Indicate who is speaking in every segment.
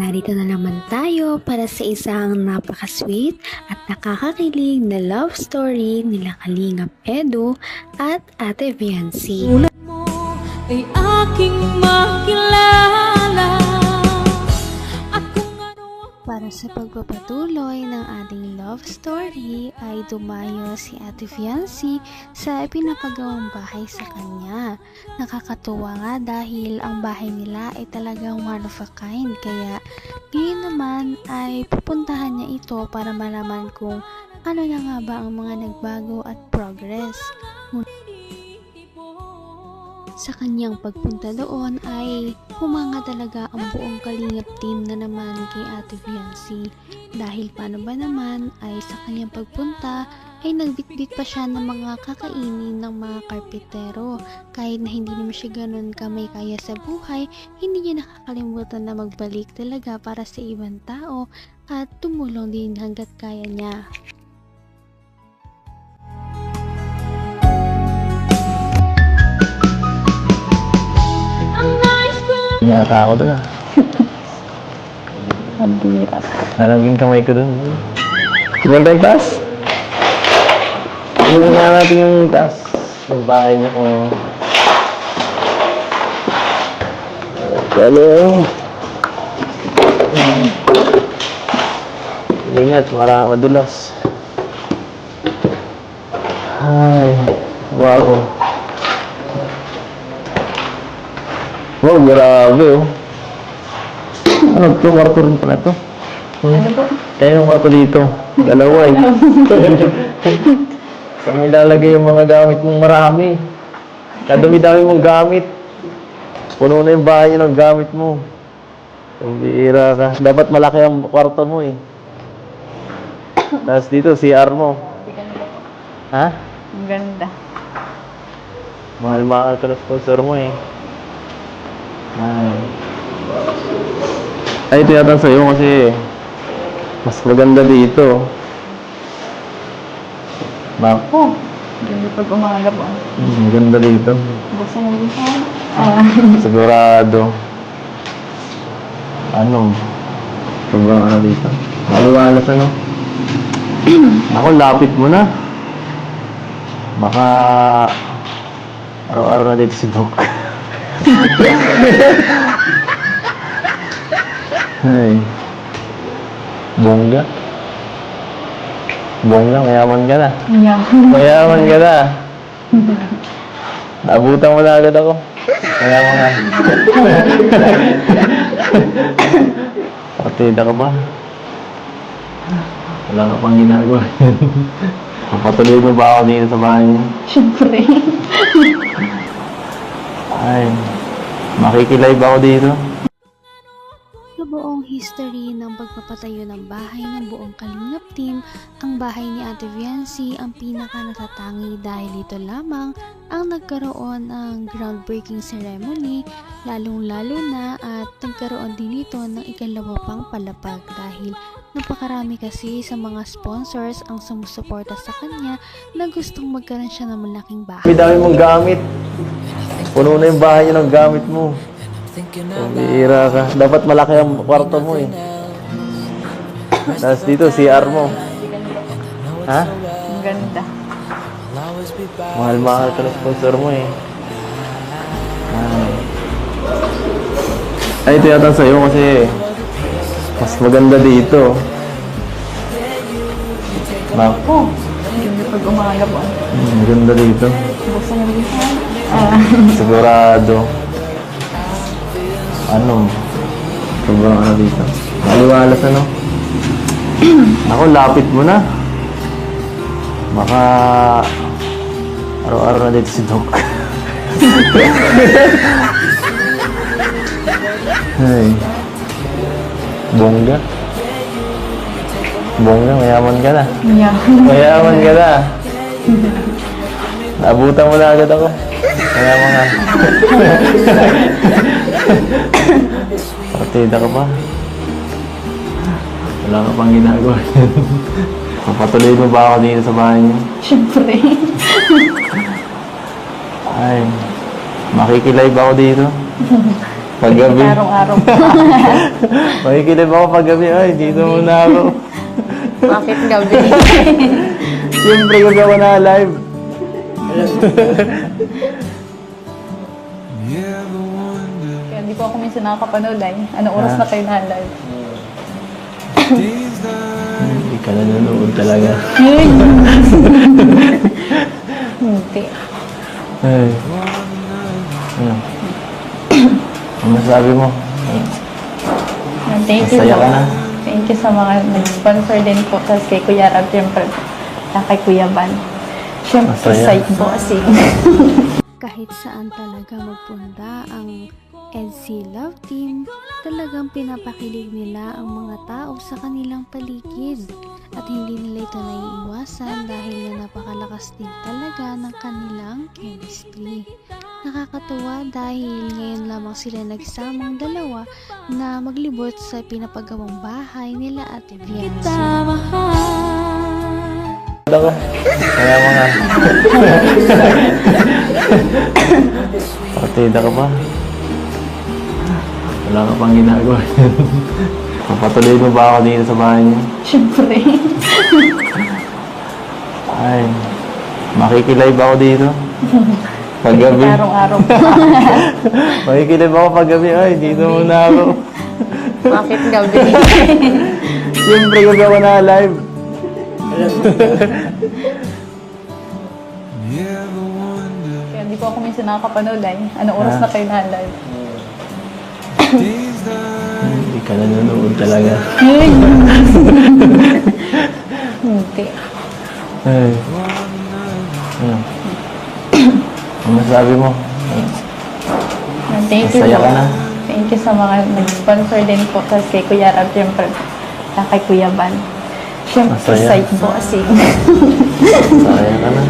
Speaker 1: narito na naman tayo para sa isang napaka-sweet at nakakakilig na love story nila Kalingap Edu at Ate Viancy.
Speaker 2: Mo ay aking makilala.
Speaker 1: Para sa pagpapatuloy ng ating love story ay dumayo si Ate Viancy sa ipinapagawang bahay sa kanya. Nakakatuwa nga dahil ang bahay nila ay talagang one of a kind, kaya ngayon naman ay pupuntahan niya ito para malaman kung ano na nga ba ang mga nagbago at progress. Sa kanyang pagpunta doon ay humanga talaga ang buong Kalingap team na naman kay Ate Viancy. Dahil paano ba naman ay sa kanyang pagpunta ay nagbitbit pa siya ng mga kakainin ng mga karpetero. Kahit na hindi naman siya ganun kamay kaya sa buhay, hindi niya nakakalimutan na magbalik talaga para sa ibang tao at tumulong din hanggat kaya niya.
Speaker 3: Yata ako doon ah.
Speaker 4: Mabirat.
Speaker 3: Nalaging kamay ko doon. Sino tayong taas? Tingnan nga natin yung taas. Yung bahay niya kung... Hello. Ingat, para madulas. Ay, wow. Wow, grabe oh. Ano to? Kwarto rin pala to.
Speaker 4: Ano po?
Speaker 3: Kaya yung kwarto dito. Dalawa eh. Saan mo ilalagay yung mga gamit mong marami? Kadami-dami mong gamit. Puno na yung bahay ng gamit mo. Ang bihira ka. Dapat malaki ang kwarto mo eh. Tapos dito, CR mo. Ha?
Speaker 4: Ang ganda.
Speaker 3: Mahal-mahal ka na sponsor mo eh. Ay, ito yata sa'yo kasi mas maganda dito. Bako.
Speaker 4: Ganda pag umaga po.
Speaker 3: Maganda dito.
Speaker 4: Gusto mo dito?
Speaker 3: Sigurado. Ano? Sobrang ano dito. Maliwalas ano? Ako, lapit mo na. Baka araw-araw na dito si Doc. Ay. Bongga. Bongga, mayaman ka na. Mayaman ka na. Nabutan mo na agad ako. Mayaman ka. Partida ka ba? Wala ka pang ginagawa. Papatuloy mo ba ako dito sa bahay niya?
Speaker 4: Siyempre.
Speaker 3: Ay, makikilive ako dito.
Speaker 1: Sa buong history ng pagpapatayo ng bahay ng buong Kalingap team, ang bahay ni Ate Viancy ang pinaka natatangi dahil ito lamang ang nagkaroon ng groundbreaking ceremony, lalong-lalo na at nagkaroon din ito ng ikalawa pang palapag dahil napakarami kasi sa mga sponsors ang sumusuporta sa kanya na gustong magkaroon siya ng malaking bahay.
Speaker 3: May dami mong gamit. Puno na yung bahay niya ng gamit mo. Ang bihira ka. Dapat malaki ang kwarto mo eh. Tapos dito, CR mo. Ha?
Speaker 4: Ang ganda.
Speaker 3: Mahal-mahal ka na sponsor mo eh. Ay, ito yata sa'yo kasi mas maganda dito. Bako.
Speaker 4: Ganda pag umaga po.
Speaker 3: Maganda dito.
Speaker 4: Gusto mo dito?
Speaker 3: Sigurado. Ano? Sobrang ano dito. Maliwalas ano? Ako, lapit mo na. Baka araw-araw na dito si Doc. Ay. Bongga. Bongga, mayaman ka na. Mayaman ka na. Nabutan mo na agad ako. Mayaman ka. Partida ka ba? Wala ka pang ginagawa. Papatuloy mo ba ako dito sa bahay niyo?
Speaker 4: Siyempre.
Speaker 3: Ay, makikilive ako dito. Paggabi.
Speaker 4: Araw-araw po.
Speaker 3: Makikilib ako paggabi. Ay, dito muna ako.
Speaker 4: Bakit gabi?
Speaker 3: Siyempre, gabi ako na live.
Speaker 4: Kaya di po ako minsan nakakapanood ay. Anong oras na kayo na-live?
Speaker 3: Hindi ka nanonood talaga.
Speaker 4: Hindi.
Speaker 3: Ay. Ano? Ano masabi mo?
Speaker 4: Thank you
Speaker 3: Masaya
Speaker 4: po.
Speaker 3: ka na?
Speaker 4: Thank you sa mga nag-sponsor din po. Tapos kay Kuya Rab, siyempre. Kay Kuya Van. Siyempre,
Speaker 3: Masaya.
Speaker 4: site bossing.
Speaker 1: Kahit saan talaga magpunta ang EDC Love Team, talagang pinapakilig nila ang mga tao sa kanilang paligid. At hindi nila ito naiiwasan dahil nga napakalakas din talaga ng kanilang chemistry. Nakakatuwa dahil ngayon lamang sila nagsamang dalawa na maglibot sa pinapagawang bahay nila Ate Viancy.
Speaker 2: Mahal.
Speaker 3: Ako. Kaya mga... Partida ka pa. Wala ka pang ginagawa. Papatuloy mo ba ako dito sa bahay niyo?
Speaker 4: Siyempre.
Speaker 3: Ay, makikilive ako dito. Paggabi.
Speaker 4: Araw-araw po.
Speaker 3: Makikilive ako paggabi. Ay, dito muna ako.
Speaker 4: Bakit gabi?
Speaker 3: Siyempre, gabi ako na live.
Speaker 4: Kaya di po ako minsan nakakapanood ay. Anong oras na kayo na-live?
Speaker 3: Hindi ka nanonood talaga.
Speaker 4: Hindi.
Speaker 3: Ay. Ano? Ano masabi mo?
Speaker 4: Thank you
Speaker 3: Masaya
Speaker 4: po.
Speaker 3: ka na?
Speaker 4: Thank you sa mga nag-sponsor din po. Tapos kay Kuya Rab, siyempre. Kay Kuya Van. Siyempre,
Speaker 3: Masaya.
Speaker 4: site bossing.
Speaker 3: Masaya ka na?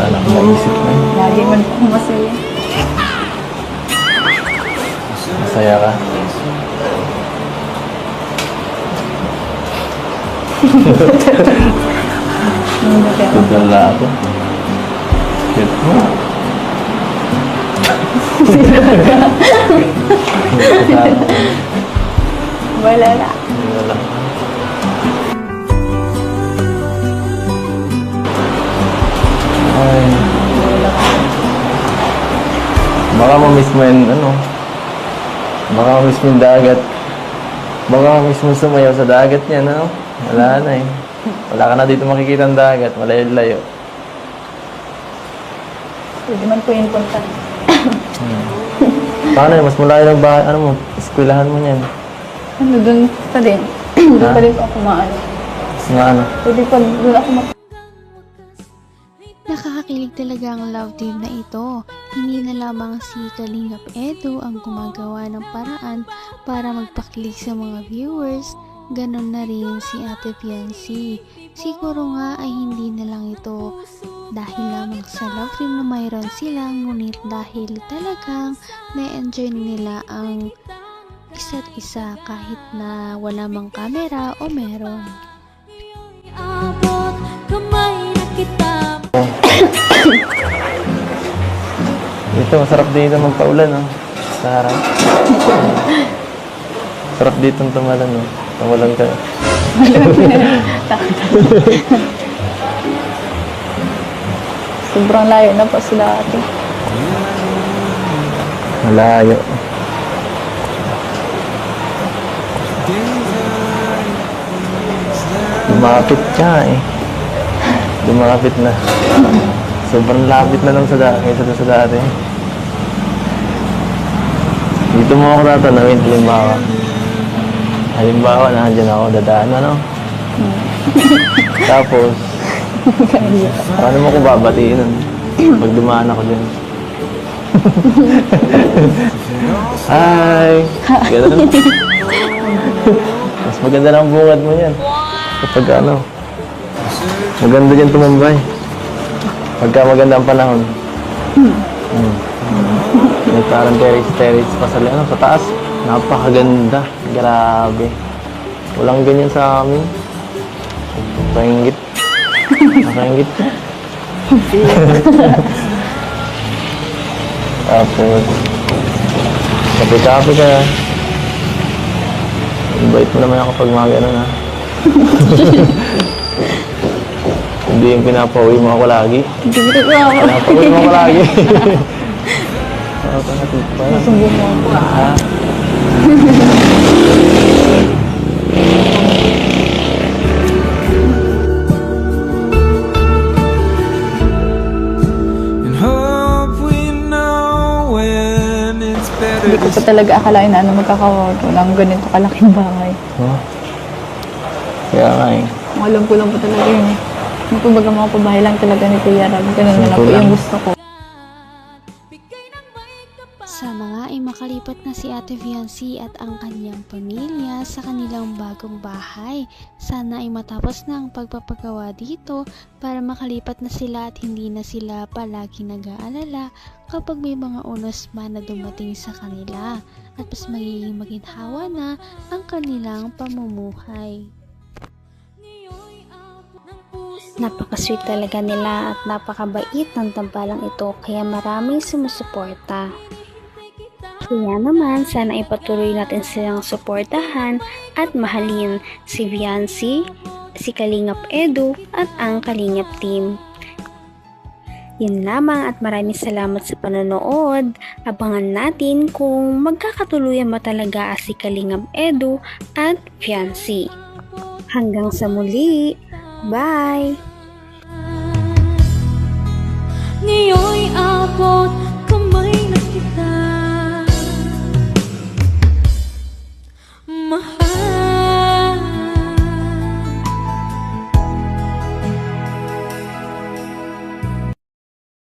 Speaker 3: Wala akong maisip na.
Speaker 4: Lagi man po masaya.
Speaker 3: Masaya ka? Tudala ako. Cute mo.
Speaker 4: Wala na.
Speaker 3: Wala. Ay. Baka ma-miss mo yung ano. Baka ma-miss mo yung dagat. Baka ma-miss mo sumayaw sa dagat niya, no? Wala na eh. Wala ka na dito makikita ang dagat. Malayo-layo.
Speaker 4: Pwede man po yung punta.
Speaker 3: Paano yun? Mas malayo ng bahay. Ano mo? Eskwelahan mo niyan.
Speaker 4: Ano, dun pa din. Doon pa din po ako maano.
Speaker 3: Mas nga ano.
Speaker 4: Pwede pa doon ako
Speaker 1: Nakakakilig talaga ang love team na ito. Hindi na lamang si Kalingap Edo ang gumagawa ng paraan para magpakilig sa mga viewers, ganon na rin si Ate Viancy. Siguro nga ay hindi na lang ito dahil lamang sa love team na mayroon sila, ngunit dahil talagang na-enjoy nila ang isa't isa kahit na wala mang camera o meron.
Speaker 2: Abot kamay na kita.
Speaker 3: Dito, masarap dito magpaulan, no? Sa harap. Sarap dito tumalan, no? Tumalan ka.
Speaker 4: sobrang layo na po sila ate.
Speaker 3: Malayo. Lumapit ka, eh. Lumapit na. Sobrang lapit na lang sa kaysa sa dati. Dito mo ako tatanawin, halimbawa. Halimbawa, nandiyan ako, dadaan, ano? Tapos, paano mo ko babatiin nun? Pag dumaan ako dyan. Hi! Ganun. Mas maganda ng bungad mo yan. Kapag ano, maganda dyan tumambay. Pagka maganda ang panahon. May parang terrace pa sa taas. Napakaganda. Grabe. Walang ganyan sa amin. Nakaingit. Nakaingit ka. Tapos, kape-kape ka. Invite mo naman ako pag mga ganun, ha? Hindi yung pinapauwi mo ako lagi.
Speaker 4: Hindi ko ako.
Speaker 3: Pinapauwi mo ako lagi. Nakakatid pa.
Speaker 4: Susubo mo ako.
Speaker 3: Ha?
Speaker 5: And hope we know when it's better
Speaker 4: Hindi ko
Speaker 5: to
Speaker 4: pa talaga akalain na magkakawalan ng ganito kalaking bahay.
Speaker 3: Huh? Kaya nga eh.
Speaker 4: Alam ko lang po talaga yun eh. Yung kumbaga mga pabahay lang talaga ni Kuya Rab. Ganun na lang po
Speaker 3: Simple lang.
Speaker 4: yung gusto ko.
Speaker 1: Sana nga ay makalipat na si Ate Fiancé at ang kanyang pamilya sa kanilang bagong bahay. Sana ay matapos na ang pagpapagawa dito para makalipat na sila at hindi na sila palagi nag-aalala kapag may mga unos man na dumating sa kanila at mas magiging maginhawa na ang kanilang pamumuhay. Napaka-sweet talaga nila at napakabait ng tambalang ito kaya maraming sumusuporta. Kaya naman, sana ipatuloy natin silang suportahan at mahalin si Fiancé, si Kalingap Edu at ang Kalingap team. Yun lamang at maraming salamat sa panonood. Abangan natin kung magkakatuluyan ba talaga si Kalingap Edu at Fiancé. Hanggang sa muli! Bye!
Speaker 2: Ngayon'y abot